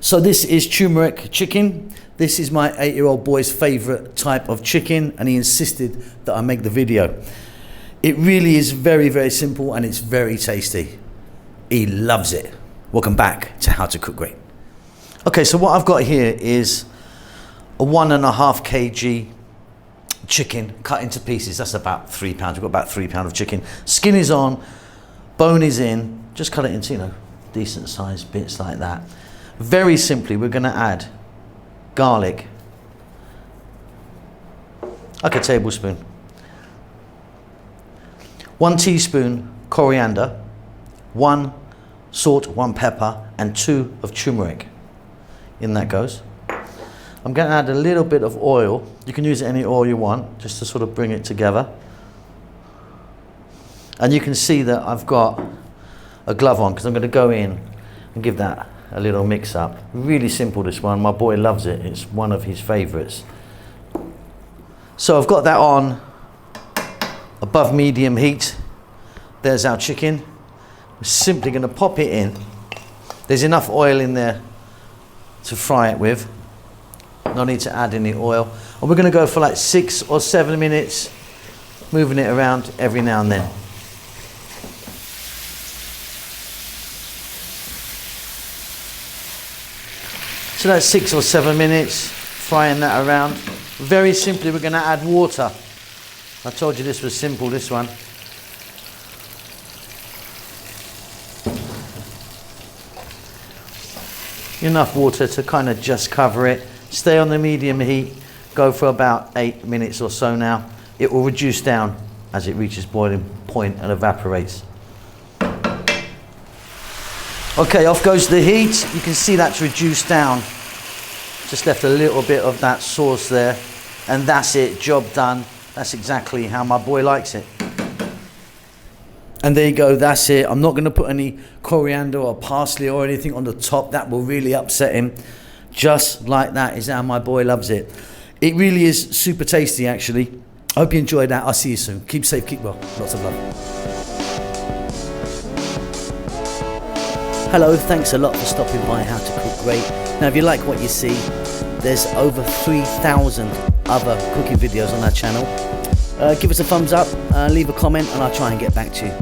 So this is turmeric chicken. This is my 8-year-old boy's favorite type of chicken, and he insisted that I make the video. It really is very, very simple, and it's very tasty. He loves it. Welcome back to How to Cook Great. Okay, so what I've got here is a 1.5 kg chicken cut into pieces. That's about 3 pounds. We've got about 3 pounds of chicken. Skin is on, bone is in. Just cut it into, decent sized bits like that. Very simply, we're going to add garlic, like a tablespoon, 1 teaspoon coriander, 1 salt, 1 pepper, and 2 of turmeric. In that goes. I'm going to add a little bit of oil. You can use any oil you want, just to sort of bring it together. And you can see that I've got a glove on, because I'm going to go in and give that a little mix up. Really simple, this one. My boy loves it. It's one of his favorites. So I've got that on above medium heat. There's our chicken. We're simply going to pop it in. There's enough oil in there to fry it with. No need to add any oil. And we're going to go for like 6 or 7 minutes, moving it around every now and then. So that's 6 or 7 minutes, frying that around. Very simply, we're going to add water. I told you this was simple, this one. Enough water to kind of just cover it. Stay on the medium heat. Go for about 8 minutes or so now. It will reduce down as it reaches boiling point and evaporates. Okay, off goes the heat. You can see that's reduced down. Just left a little bit of that sauce there. And that's it, job done. That's exactly how my boy likes it. And there you go, that's it. I'm not going to put any coriander or parsley or anything on the top. That will really upset him. Just like that is how my boy loves it. It really is super tasty, actually. I hope you enjoyed that. I'll see you soon. Keep safe, keep well. Lots of love. Hello, thanks a lot for stopping by How to Cook Great. Now, if you like what you see, there's over 3,000 other cooking videos on our channel. Give us a thumbs up, leave a comment, and I'll try and get back to you.